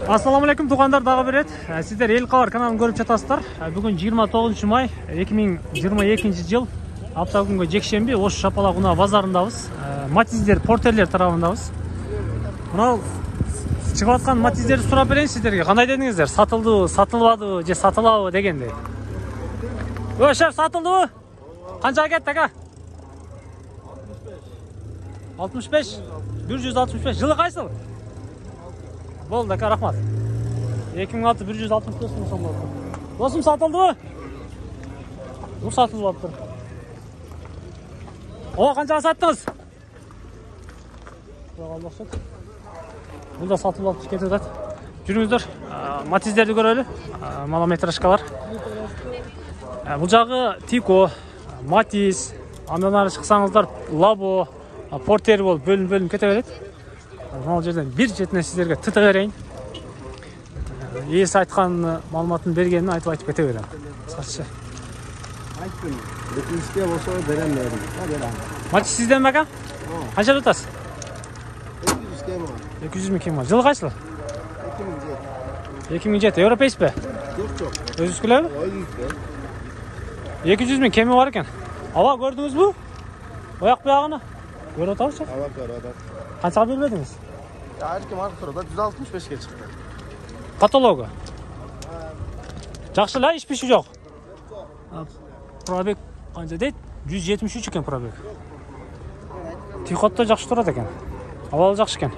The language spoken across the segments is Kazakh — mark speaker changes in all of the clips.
Speaker 1: Assalamu alaikum туғандар, дагы бир рет. Сиздер Эл Кабар каналын көрүп жатасыздар. Бүгүн 29 май 2022 жыл. Апта күнгө жекшемби Ош Шапалак унаа базарындабыз. Матиздер, портерлер тарабындабыз. Мына чыгып аткан матиздерди сурап берейин сиздерге. Кандай дедиңиздер? Сатылдыбы, сатылбадыбы же сатылабы дегенде. Шеф, сатылдыбы? Канчага кетти ака? 65. 165. Жылы кайсыл? Болды ака, рахмат. 2006 165 мың сом болды. Досым, сатылды мы? Бұл сатылып алып тұр. О, қаншаға саттыңыз? Бұл да сатылып алып кетіп жатады. Жүріңіздер, матиздерді көрелі, малометражкалар. Бұл жағы Тико, Матиз, андан ары шықсаңыздар Лабо, Портер болып бөлім кете береді. Мал жерден бір жетіне сіздерге тұты берейін. Есі айтқан малыматын бергенін айтып кете берем. Сатшы.
Speaker 2: Айттым, өтінішке болса берем.
Speaker 1: Матиз сізден бәка? Қанша тұтасыз?
Speaker 2: 200-ке ма?
Speaker 1: 200 мың кем ма? Жылы қайсылы? 2007. Европейс бе?
Speaker 2: Жоқ.
Speaker 1: Өзіңіз күлі бі? 200 мың кемі бар екен. Ава, көрдіңіз бі? Ояқ бұяғыны? Көрі отаушы?
Speaker 2: Ава көрі.
Speaker 1: Қаншаға бермедіңіз?
Speaker 2: Әркім арқы тұруда 165-ке шықты.
Speaker 1: Каталогы? Жақшыла, ешпеші жоқ? Пробег қанша дейді? 173 екен пробег. Тихотта жақшы тұрады екен. Авалы жақшы екен.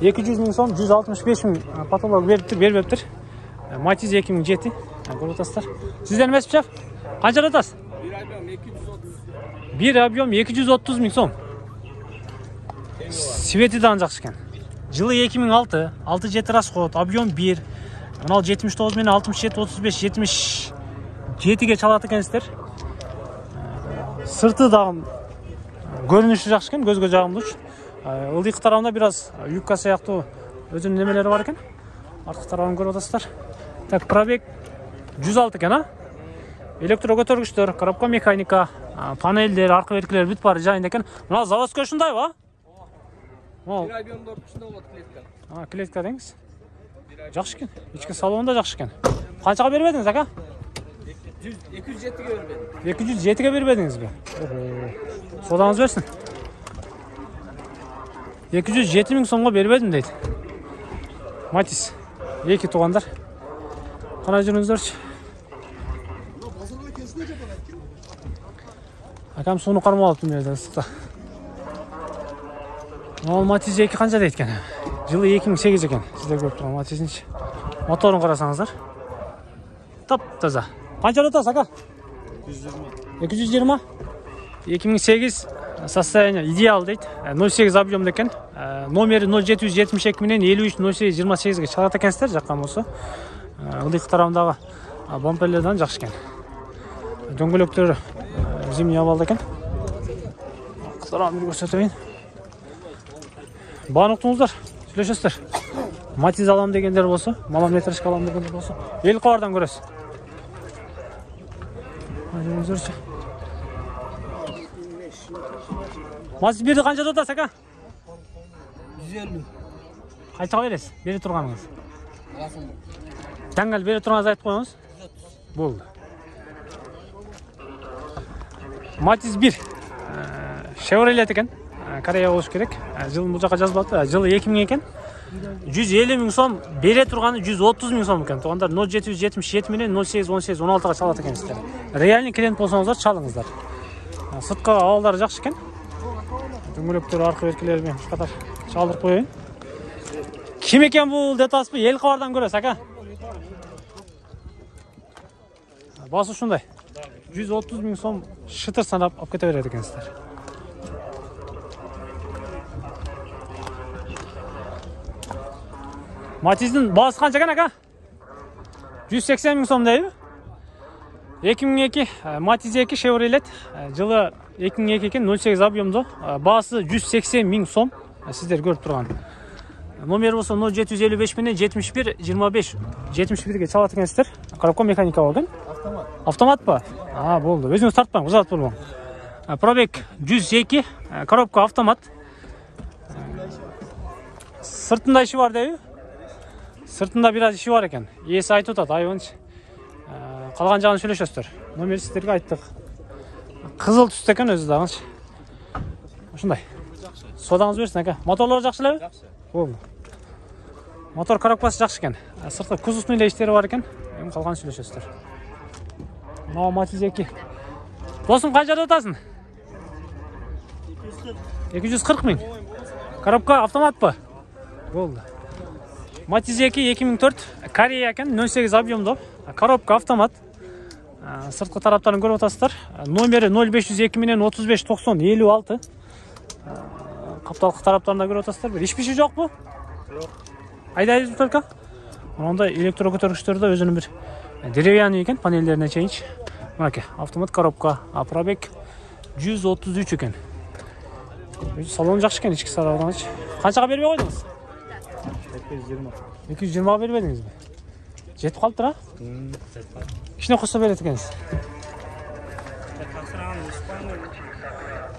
Speaker 1: 200 мың сом, 165 мың патолог бербептір. Матиз 2007. Көріп отасыздар. Сіздер емес шеф? Қанша жатасыз? Bir объем 230 мың сом. Свети дан жақсы екен. Жылы 2006, 6-7 расход, объем 1. Мынау 79 мен 67, 35, 77-ге чалады екенсіздер. Сырты дағым көрініші жақсы екен, көзге жағымды үш. Ылдиқы тарауында біраз юбка сияқты өзінің немелері бар екен. Артық тарауын көріп отасыздар. Так, пробег 106 екен, а? Электро көтергіштер, коробка механика, панельдер, арқы беркілер бүт бары жайында екен. Мына заводской шындай ба?
Speaker 3: Bir объемда ортасында болады клетка.
Speaker 1: Клетка деңіз. Жақшы екен. Ичкі салонында жақшы екен. Қаншаға бербедіңіз, ака?
Speaker 3: 207-ге бербедім.
Speaker 1: 207-ге бербедіңіз бе? Содаңыз берсін. 207 мың сомға бербедім дейді. Матиз. Екі туғандар. Қана жүріңіздерші. Акам суыны қармау алыптым берді ыстықта. Ол Матиз 2 қанша дейді екен? Жылы 2008 екен. Сіздер көріп тұрған Матизінші. Моторын қарасаңыздар. Тап-таза. Қанша отасы, ака? 220. 2008 состояние идеал дейді. 08 объем екен. Номері 0772 менен 53-08-28-ге шығарат екенсіздер жаққан болса. Ылдиқы тарауындағы бамперлерден жақшы екен. Дөңгелектері зимний авалды екен. Қыстаран бір көрсетейін. Бағынықтыңыздар, сөйлешесіздер. Матиз алам дегендер болса, малометражка алам дегендер болса, Эл Кабардан көресіз. Матиз берді қанша тұтасыз, ака?
Speaker 3: 150.
Speaker 1: Қайсыға бересіз? Бері тұрғаныңыз. Тәңгіл бері тұрғаныңыз айтып қойыңыз. Болды. Матиз 1. Шевролет екен. Корея болуш керек. Жылын бұл жаққа жазбады. Жылы 2000 екен. 150 мың сом, бере тұрғаны 130 мың сом екен. Тоғандар 0777 менен 08-18-16-ға чалады екенсіздер. Реальный клиент болсаңыздар, чалыңыздар. Сыртқы ауылдары жақсы екен. Дөңгелектері, арқы беркелерімен қатар чалдырып қойайын. Кім екен бұл детасы бі? Эл Кабардан көресіз, ака? Басы шундай. 130 мың сом шытыр санап алып кете береді екенсіздер. Матиздің басы қанша екен, ака? 180 мың сом дейді. 2002 Матиз 2 Шевролет. Жылы 2002 екен, 08 объемды. Басы 180 мың сом. Сіздер көріп тұрған. Номер болса 0755 менен 71-25-71-ге чалат екенсіздер. Коробка механика болған. Автомат па? Болды. Өзіңіз тартпаң, ұзат болуң. Пробег 102, коробка автомат. Сыртында іші бар дейді. Sırtında biraz işi var eкен. Иесі айтып атат, айбыныч. Калган жагын сүйлөшөсүздөр. Номер сиздерге айттык. Кызыл түстө экен өзү дагычы. Ушундай. Содаңыз берсин ака. Моторлор жакшы элеби?
Speaker 2: Жакшы.
Speaker 1: Болду. Мотор коробкасы жакшы экен. Сыртта кузовный эле иштери бар экен. Эми калганын сүйлөшөсүздөр. Мына Матиз 2. Досум канчада атасың? 240 миң. Коробка автоматпы? Болду. Матиз 2 2004 Корея экен, 08 объемдо. Коробка автомат. Сырткы тараптарын көрүп атасыздар. Номери 0502 менен 35 90 56. Капталкы тараптарында көрүп атасыздар. Бир иш биши жокпу?
Speaker 2: Жок.
Speaker 1: Айдайбыз только. Мындай электро көтөргүчтөрдө өзүнүн бир деревянный экен, панелдерине чейинчи. Мынакей, автомат коробка, пробег 133 экен. Салон жакшы экен, ички сарабыңыз. Канчага бербей койдуңуз?
Speaker 2: 220.
Speaker 1: 220 бербедиңизби? Жетип калыптыр, а? Кичине косо берет экенсиз.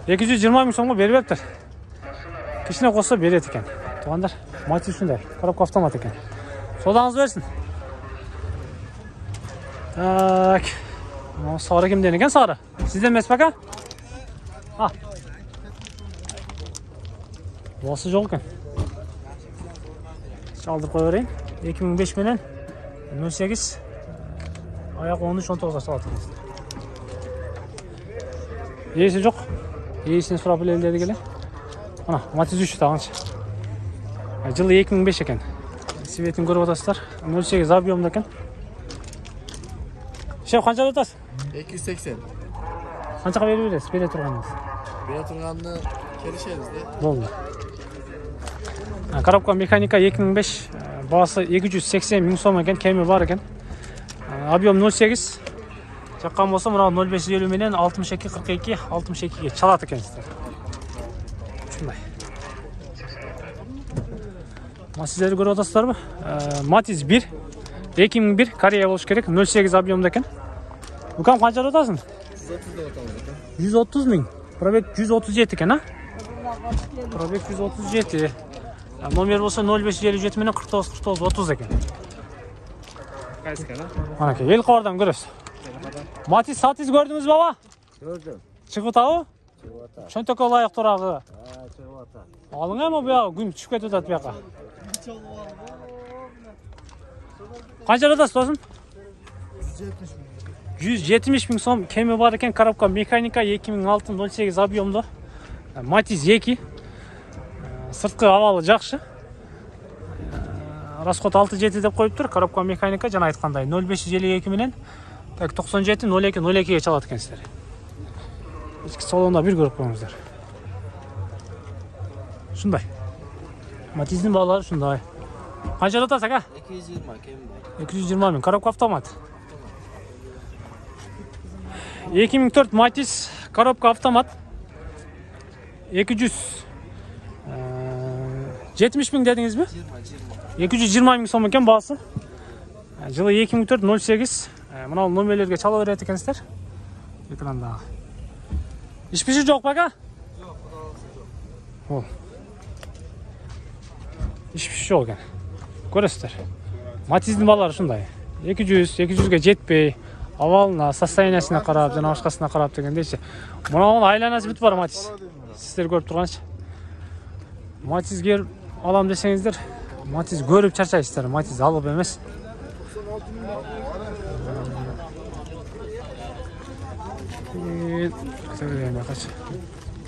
Speaker 1: 220 миң сомго бербептир. Кичине косо берет экен. Туугандар, Матиз ушундай, коробка автомат экен. Содаңыз берсин. Так. Сары кимден экен, сары? Сизден эмеспи ака? Босы жок экен. Çaldırıp koy vereyim. 2005 menен 08 ayak 13-19'a saat. Iyisi yok. İyisini surap elleri gele. Ana Matiz 3 tağınç. Жылы 2005 eкен. Светин көрүп атасыздар. 08 объемда экен. Шеф канча атасыз?
Speaker 2: 280.
Speaker 1: Канчага берип бересиз? Бере турганыңыз.
Speaker 2: Бере турганды келишебиз да.
Speaker 1: Болду. Коробка механика 2005 баасы 280 миң сом экен, кеми бар экен. Объем 08. Жаккан болсо мына 0550 менен 62 42 62ге чалат экенсиздер. Ушундай. Сиздер көрүп атасыздарбы? Матиз 1 2001 Корея болуш керек, 08 объемда экен. Укам канчада атасың?
Speaker 2: 130 деп аталды экен.
Speaker 1: 130 миң. Пробег 137 экен, а? Пробег 137. Номер болсо 0557 менен 49 49 30 экен.
Speaker 2: Кайсы экен, а?
Speaker 1: Анакей, эл кабардан көрөсүз. Матиз сатиз көрдүңүз баба?
Speaker 2: Көрдүм.
Speaker 1: Чыгып атабы?
Speaker 2: Чыгып атат.
Speaker 1: Чөнтөккө ылайык турагы.
Speaker 2: Чыгып атат.
Speaker 1: Алың эми буяга күн түшүп кетип атат буяка. Канчада атасыз досум? 170 миң сом кеми бар экен, коробка механика 2006 08 объемдо. Матиз 2. Сырткы абалы жакшы. Расход 6-7 деп коюптур. Коробка механика жана айткандай 0552 менен 97 02 02ге чалат экенсиздер. Ички салонда бир көрүп коюңуздар. Ушундай. Матиздин баалары ушундай. Канчада атасыз ака?
Speaker 2: 220 кем бар.
Speaker 1: 220 миң. Коробка автомат. 2004 Матиз коробка автомат. 270 миң дедиңизби? 220 миң сом экен баасы. Жылы 2004 08. Мына номерлерге чала берет экенсиздер. Экрандагы. Иш биши жок бака?
Speaker 2: Жок,
Speaker 1: Ол. Иш биши жок экен. Көрөсүздөр. Матиздин баалары ушундай. 200-200ге жетпей, авалына, состояниясына карап, жана башкасына карап дегендейчи. Мына айланасы бүт бар Матиз. Сиздер көрүп турганчы. Матизге алам десеңиздер, Матиз көрүп чарчайсыздар. Матиз алып эмес.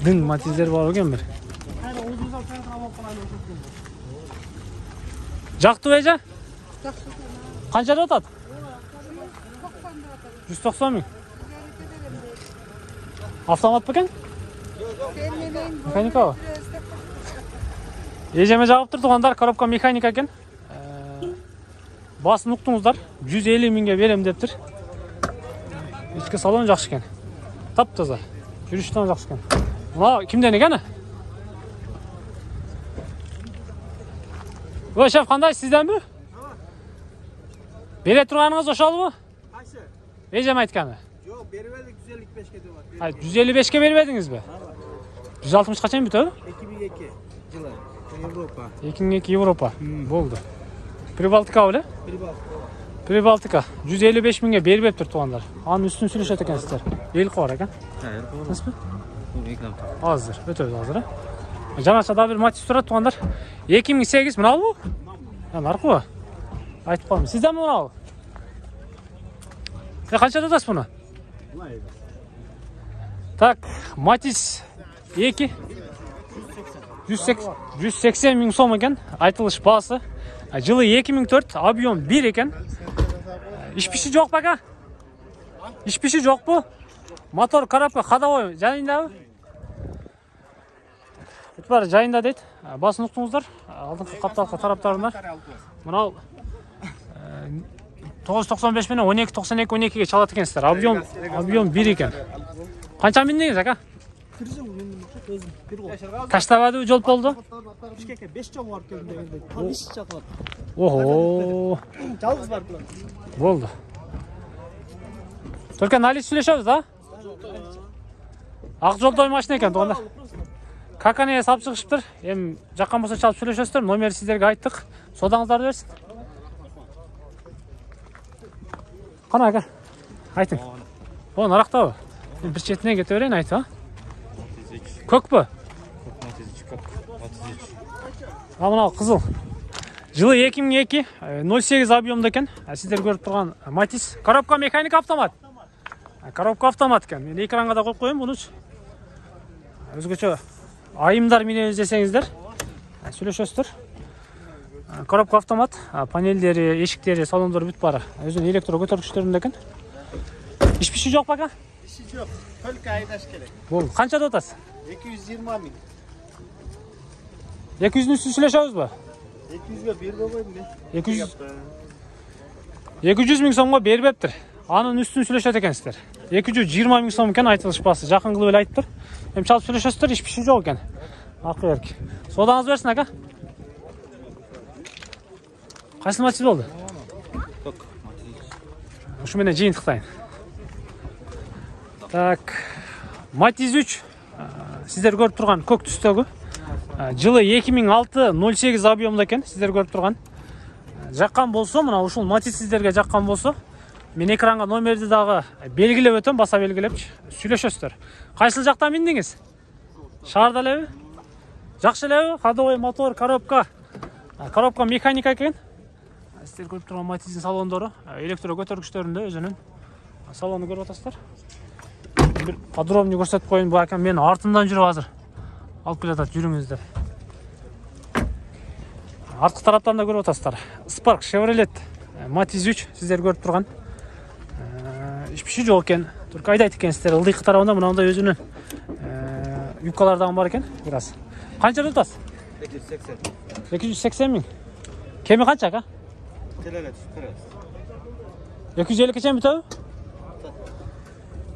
Speaker 1: Дың Матиздер бар экен бир. Жактыбы эже? Канчада атат? 190 миң. Автомат бекен? Механика ба? Ежеме жабып тұр туғандар, коробка механика екен. Басын ұқтыңыздар, 150 миңге берем дептір. Ички салон жақшы екен. Тап таза. Жүріштен жақшы екен. Мына кімден екен? Ой, шеф, қандай сізден бі? Бере тұрғаныңыз ошал бі?
Speaker 2: Қайсы?
Speaker 1: Ежем айтқаны?
Speaker 2: Жоқ, бербедік 155-ке деп атты.
Speaker 1: 155-ке бербедіңіз бі? 160 қачан бүті?
Speaker 2: 2002 жылы. Европа.
Speaker 1: 2002 Европа. Болды. Прибалтика беле?
Speaker 3: Прибалтика.
Speaker 1: Прибалтика 155 миңге бербептир туугандар. Анын үстүн сүйлөшөт экенсиздер. Элки бар экен. Эмеспи? Азыр, өтөбүз азыр. Жанача да бир матч турат туугандар. 2008 мынабы? Наркы. Айтып калдым. Сизден мынабы? Канчада атасыз буну? Так, Матис 2 180 миң сом экен. Айтылыш баасы. Жылы 2004, объем 1 экен. İşpişi жок бака? İşpişi жок бу? Мотор, коробка, ходовой жайындабы? Бүт баары жайында дейт. Басын уктуңуздар. Алдыңкы капталка тараптарында. Мынау 995 менен 1292 чалат экенсиздер. Объем 1 экен. Канча миндиңиз ака? Таштабады жол болду?
Speaker 3: Бишкекке 5 жол барып келдим дегенде. Там иш чакылат.
Speaker 1: Ого.
Speaker 3: Жалгыз барып келдим.
Speaker 1: Болду. Только нализ сүйлөшөбүз да? Ак жолдой машина экен туугандар. Каканеге салып чыгышыптыр. Эми жаккан болсо чалып сүйлөшөсүздөр. Номер сиздерге айттык. Содаңыздарды берсин. Кана ака. Айтың. О, нарактабы? Бир четине кете берейин айтып, а? Көкпү? Мына кызыл. Жылы 2002, 08 объемда экен. Сиздер көрүп турган Матис. Коробка механик автомат. Коробка автомат экен. Мен экранга да коюп коем мунучу. Өзгөчө айымдар менен издесеңиздер, сүйлөшөсүздөр. Коробка автомат, панелдери, эшиктери, салондору бүт баары өзүнүн электро көтөргүчтөрүндө экен. Ишпиши жок бака?
Speaker 2: İşi yok. Только айдаш керек.
Speaker 1: Болду. Канча деп атасыз?
Speaker 2: 220 миң.
Speaker 1: 200'ün üstü сүйлөшөбүзбү?
Speaker 2: 200'ге бербей койдум мен.
Speaker 1: 200 миң сомго бербептир. Анын үстүн сүйлөшөт экенсиздер. 220 миң сом экен айтылыш баасы. Жакын кылып эле айтыптыр. Эми чалып сүйлөшөсүздөр, ишпиши жок экен. Акы берки. Содаңыз берсин ака. Кайсы матч болду? Ушу менен жыйынтыктайын. Так, Матиз 3 сиздер көрүп турган көк түстөгү. Жылы 2006-08 объемда экен, сиздер көрүп турган. Жаккан болсо, мына ушул Матиз сиздерге жаккан болсо, мен экранга номерди дагы белгилеп өтөм, баса белгилепчи, сүйлөшөсүздөр. Кайсыл жактан биндиңиз? Шаарда элеби? Жакшы элеби? Ходовой мотор, коробка. Коробка механика экен. Сиздер көрүп турган Матиздин салондору, электро көтөргүчтөрүндө өзүнүн салонун көрүп атасыздар. Bir подробный көрсөтүп коюн, бул акам мен артымдан жүрүп азыр алып келатат, жүрүңүздөр. Арткы тараптан да көрүп атасыздар. Spark Chevrolet Matiz 3 сиздер көрүп турган. Ишпиши жок экен. Только айдайт экенсиздер. Ылдыйкы тарабында мынандай өзүнүн юбкалардан бар экен, бир аз. Канча деп атасыз?
Speaker 2: 280.
Speaker 1: 280 миң. Кеми канча ака?
Speaker 2: Телелет,
Speaker 1: 250 чейин бүтөбү?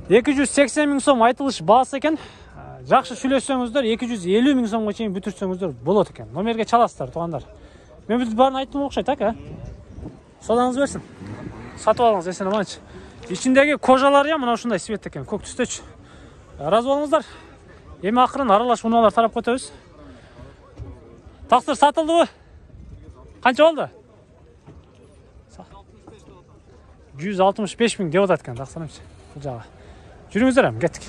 Speaker 1: 280 миң сом айтылыш баасы экен. Жакшы сүйлөшсөңүздөр 250 миң сомго чейин бүтүрсөңүздөр болот экен. Номерге чаласыздар туугандар. Мен бүт баарын айттым окшойт ака. Содаңыз берсин. Сатып алыңыз эсен аманчы. Ичиндеги кожалары мына ушундай свет экен, көк түстөчү. Ыраазы болуңуздар. Эми акырын аралаш унаалар тарап кетебиз. Тактыр сатылдыбы? Канча болду? 165 миң деп атат экен, таксырымчы. Бул жага. Жүрүңүздөр, кеттик.